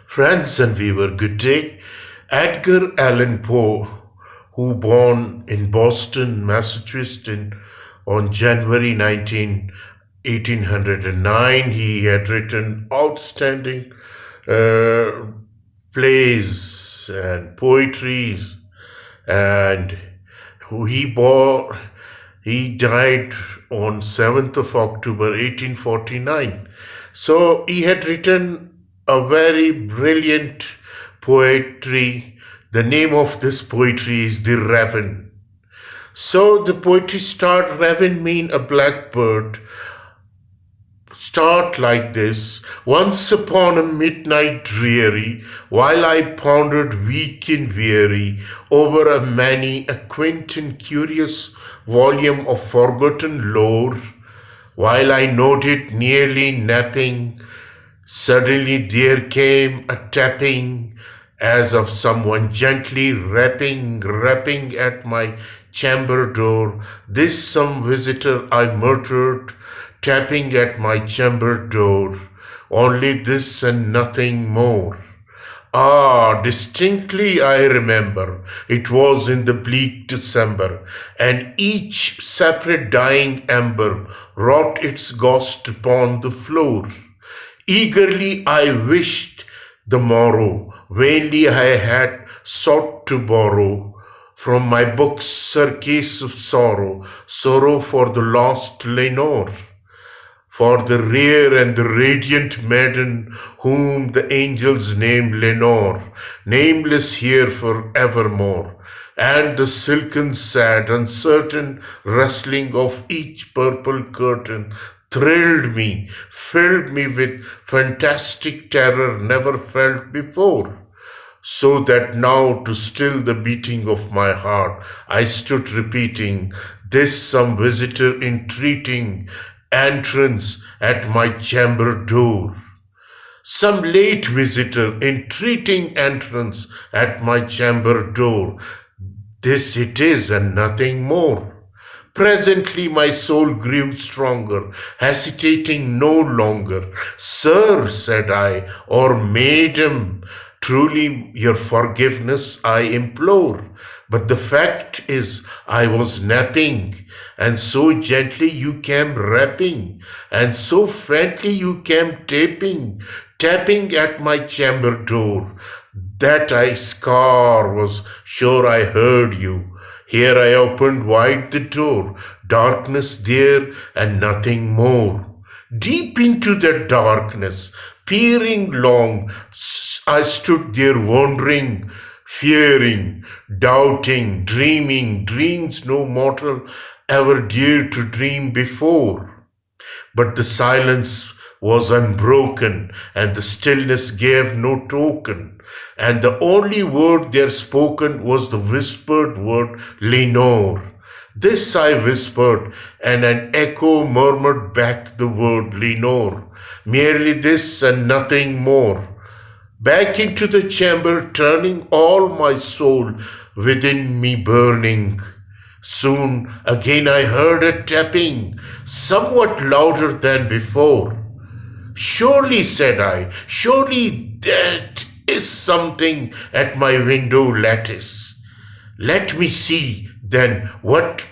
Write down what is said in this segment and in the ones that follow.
Friends and viewer, good day. Edgar Allan Poe, who born in Boston, Massachusetts on January 1809, he had written outstanding plays and poetries, and he died on 7th of October 1849. So he had written a very brilliant poetry. The name of this poetry is The Raven. So the poetry start, raven mean a blackbird. Start like this: once upon a midnight dreary, while I pondered weak and weary over a many a quaint and curious volume of forgotten lore, while I nodded nearly napping, suddenly there came a tapping as of someone gently rapping at my chamber door. This some visitor, I muttered, tapping at my chamber door. Only this and nothing more. Ah, distinctly I remember, it was in the bleak December, and each separate dying ember wrought its ghost upon the floor. Eagerly I wished the morrow, vainly I had sought to borrow from my books a case of sorrow, sorrow for the lost Lenore, for the rare and the radiant maiden whom the angels named Lenore, nameless here for evermore, and the silken sad uncertain rustling of each purple curtain thrilled me, filled me with fantastic terror never felt before, so that now to still the beating of my heart I stood repeating, this some visitor entreating entrance at my chamber door. Some late visitor entreating entrance at my chamber door. This it is and nothing more. Presently my soul grew stronger, hesitating no longer. Sir, said I, or madam, truly your forgiveness I implore. But the fact is I was napping, and so gently you came rapping, and so faintly you came tapping at my chamber door, that I scar was sure I heard you. Here I opened wide the door, darkness there and nothing more. Deep into the darkness, peering long, I stood there wondering, fearing, doubting, dreaming, dreams no mortal ever dared to dream before. But the silence was unbroken, and the stillness gave no token, and the only word there spoken was the whispered word Lenore. This I whispered, and an echo murmured back the word Lenore. Merely this and nothing more. Back into the chamber, turning all my soul within me burning. Soon again I heard a tapping, somewhat louder than before. Surely, said I, surely that is something at my window lattice. Let me see, then, what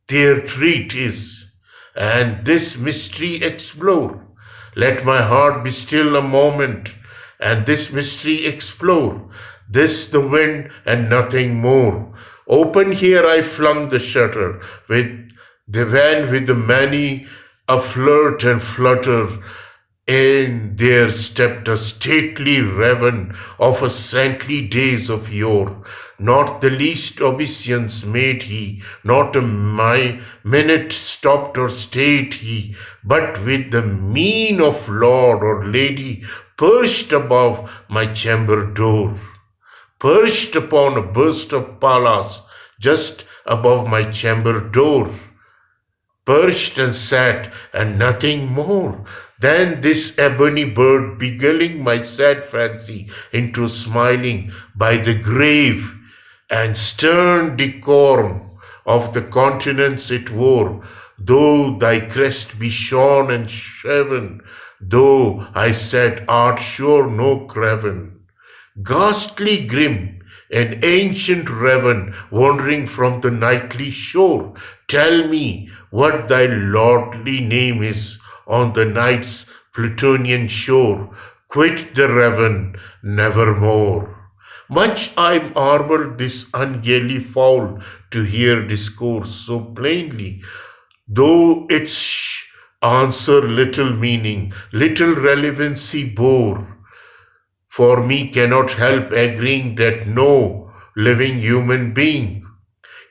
their treat is, and this mystery explore. Let my heart be still a moment, and this mystery explore. This the wind and nothing more. Open here I flung the shutter, with the van with the many a flirt and flutter. In there stepped a stately raven of a saintly days of yore. Not the least obeisance made he, not a minute stopped or stayed he, but with the mien of lord or lady perched above my chamber door, perched upon a burst of palace just above my chamber door, perched and sat and nothing more. Then this ebony bird beguiling my sad fancy into smiling by the grave and stern decorum of the countenance it wore, though thy crest be shorn and shaven, though, I said, art sure no craven. Ghastly grim, an ancient raven, wandering from the nightly shore, tell me what thy lordly name is on the night's Plutonian shore. Quit the raven, nevermore. Much I marvel this ungainly fowl to hear discourse so plainly, though its answer little meaning, little relevancy bore. For me cannot help agreeing that no living human being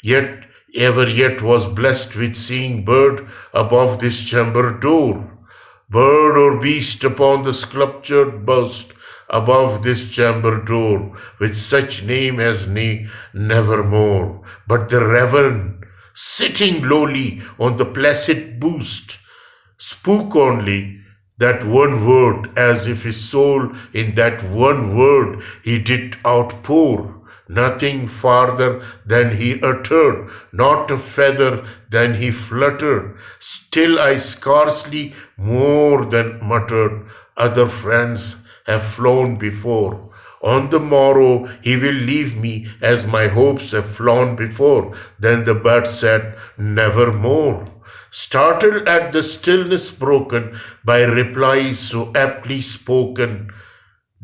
yet ever yet was blessed with seeing bird above this chamber door. Bird or beast upon the sculptured bust above this chamber door, with such name as nevermore. But the raven, sitting lowly on the placid boost, spoke only that one word, as if his soul in that one word he did outpour. Nothing farther than he uttered, not a feather than he fluttered. Still I scarcely more than muttered, other friends have flown before. On the morrow he will leave me as my hopes have flown before. Then the bird said, nevermore. Startled at the stillness broken by replies so aptly spoken,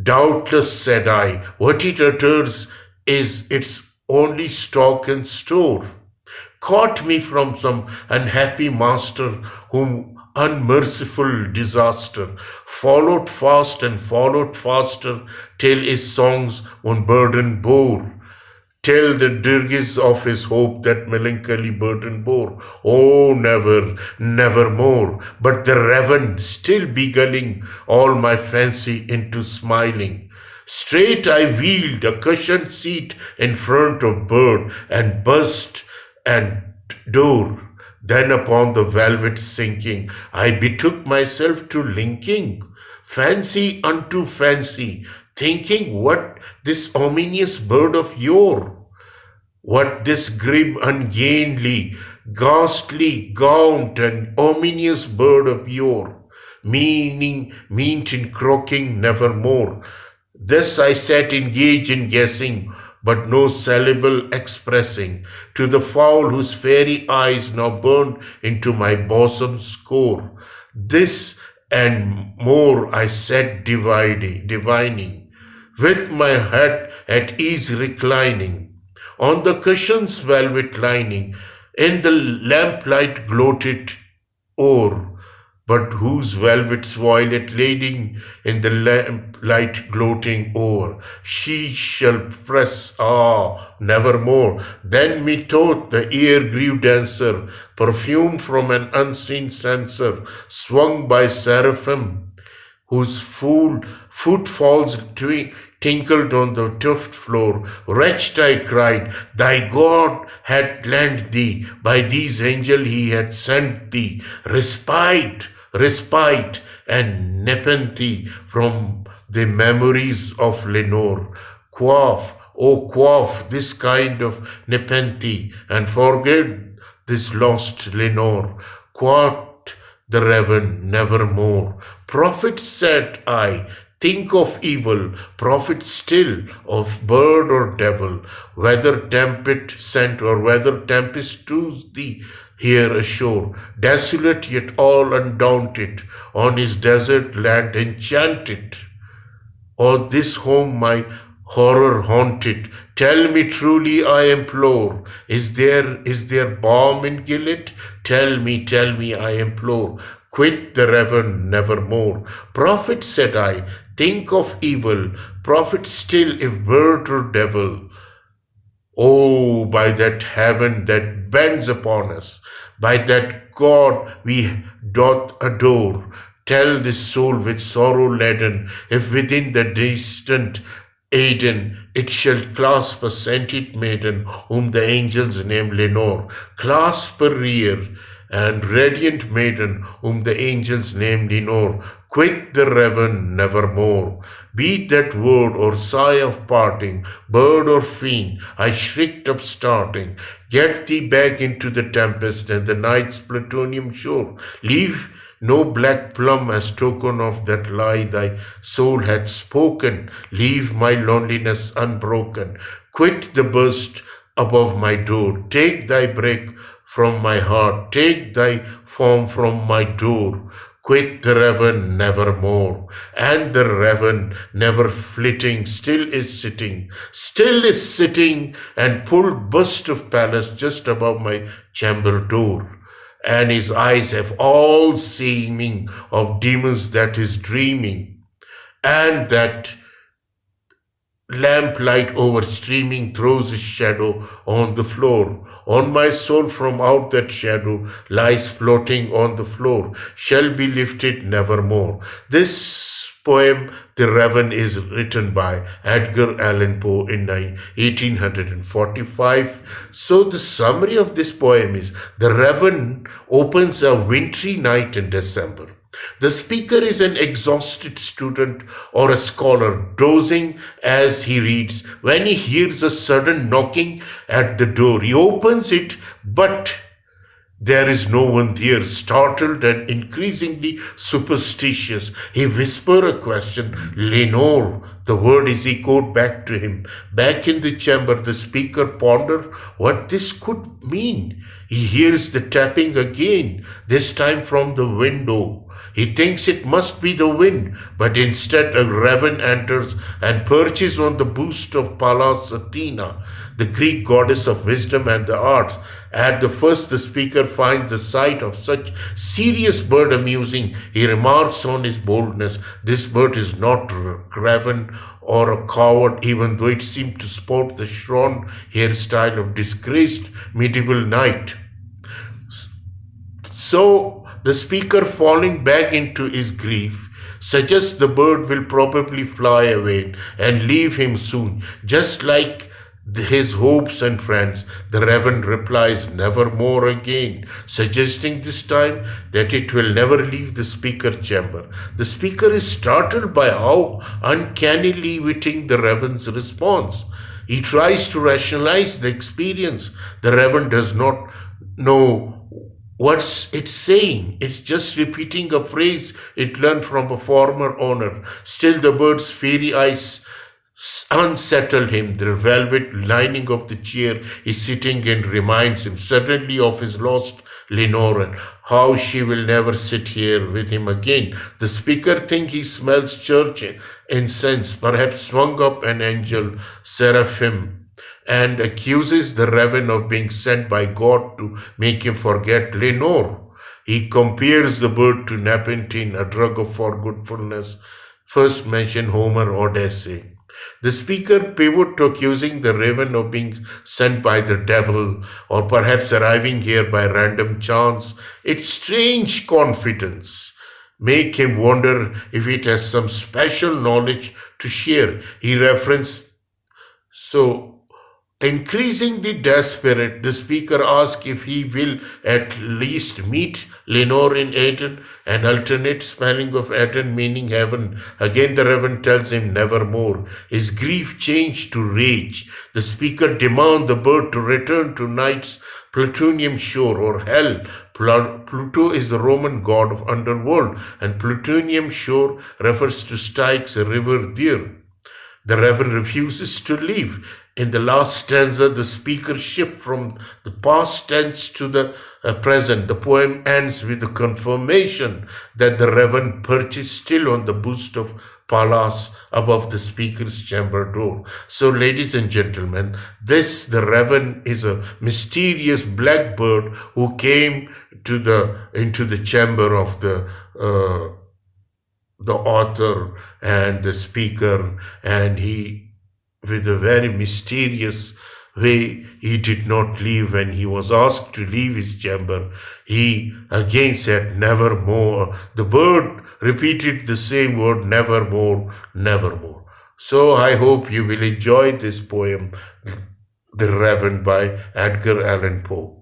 doubtless, said I, what it utters is its only stock and store. Caught me from some unhappy master whom unmerciful disaster followed fast and followed faster till his songs one burden bore. Till the dirges of his hope that melancholy burden bore. Oh, never, nevermore. But the raven still beguiling all my fancy into smiling. Straight I wheeled a cushioned seat in front of bird and buzzed and door. Then upon the velvet sinking, I betook myself to linking fancy unto fancy, thinking what this ominous bird of yore, what this grim, ungainly, ghastly, gaunt, and ominous bird of yore, meant in croaking nevermore. This I sat engaged in guessing, but no syllable expressing, to the fowl whose fairy eyes now burned into my bosom's core. This and more I sat divining, with my head at ease reclining, on the cushion's velvet lining, in the lamplight gloated o'er, but whose velvet's violet lading in the lamplight gloating o'er, she shall press, nevermore. Then methought the air grew denser, perfumed from an unseen censer, swung by seraphim, whose footfalls tinkled on the tuft floor. Wretched, I cried, thy God had lent thee, by these angels he had sent thee, respite and nepenthe from the memories of Lenore. Quaff this kind of nepenthe, and forget this lost Lenore. Quoth the raven, nevermore. Prophet, said I, think of evil, prophet still of bird or devil, whether tempest sent or whether tempest choose thee here ashore, desolate yet all undaunted, on his desert land enchanted, or this home my horror haunted. Tell me truly, I implore, is there balm in Gilead? Tell me, I implore. Quit the raven, nevermore. Prophet, said I, think of evil, prophet still if bird or devil. Oh, by that heaven that bends upon us, by that God we doth adore, tell this soul with sorrow laden, if within the distant Eden it shall clasp a scented maiden, whom the angels name Lenore, clasp her rear, and radiant maiden, whom the angels named Lenore, quit the raven nevermore. Be that word or sigh of parting, bird or fiend, I shrieked upstarting. Get thee back into the tempest and the night's plutonium shore. Leave no black plum as token of that lie thy soul had spoken. Leave my loneliness unbroken. Quit the burst above my door. Take thy break from my heart. Take thy form from my door. Quit the raven nevermore. And the raven, never flitting, still is sitting, and pulled bust of palace just above my chamber door. And his eyes have all seeming of demons that is dreaming, and that lamplight over streaming throws his shadow on the floor. On my soul from out that shadow lies floating on the floor, shall be lifted nevermore. This poem, The Raven, is written by Edgar Allan Poe in 1845. So the summary of this poem is: the raven opens a wintry night in December. The speaker is an exhausted student or a scholar dozing as he reads when he hears a sudden knocking at the door. He opens it, but there is no one there. Startled and increasingly superstitious, he whispers a question, "Lenore." The word is echoed back to him. Back in the chamber, the speaker ponders what this could mean. He hears the tapping again, this time from the window. He thinks it must be the wind, but instead a raven enters and perches on the bust of Pallas Athena, the Greek goddess of wisdom and the arts. At the first, the speaker finds the sight of such serious bird amusing. He remarks on his boldness. This bird is not raven or a coward, even though it seemed to sport the shorn hairstyle of disgraced medieval knight. So, the speaker, falling back into his grief, suggests the bird will probably fly away and leave him soon, just like his hopes and friends. The raven replies, "Nevermore again," suggesting this time that it will never leave the speaker chamber. The speaker is startled by how uncannily witting the raven's response. He tries to rationalize the experience. The raven does not know what's it saying. It's just repeating a phrase it learned from a former owner. Still, the bird's fiery eyes unsettle him. The velvet lining of the chair he's sitting in reminds him suddenly of his lost Lenore and how she will never sit here with him again. The speaker thinks he smells church incense, perhaps swung up an angel seraphim, and accuses the raven of being sent by God to make him forget Lenore. He compares the bird to Nepentine, a drug of forgetfulness, first mentioned Homer Odyssey. The speaker pivots to accusing the raven of being sent by the devil, or perhaps arriving here by random chance. Its strange confidence make him wonder if it has some special knowledge to share. He referenced increasingly desperate, the speaker asks if he will at least meet Lenore in Eden, an alternate spelling of Eden meaning heaven. Again, the raven tells him nevermore. His grief changed to rage. The speaker demands the bird to return to night's plutonium shore or hell. Pluto is the Roman god of underworld, and plutonium shore refers to Styx, a river there. The raven refuses to leave. In the last stanza, the speaker shifts from the past tense to the present. The poem ends with the confirmation that the raven perches still on the bust of Pallas above the speaker's chamber door. So, ladies and gentlemen, the raven is a mysterious black bird who came into the chamber of the author and the speaker, and he, with a very mysterious way, he did not leave. When he was asked to leave his chamber, he again said, nevermore. The bird repeated the same word, nevermore, nevermore. So I hope you will enjoy this poem, The Raven by Edgar Allan Poe.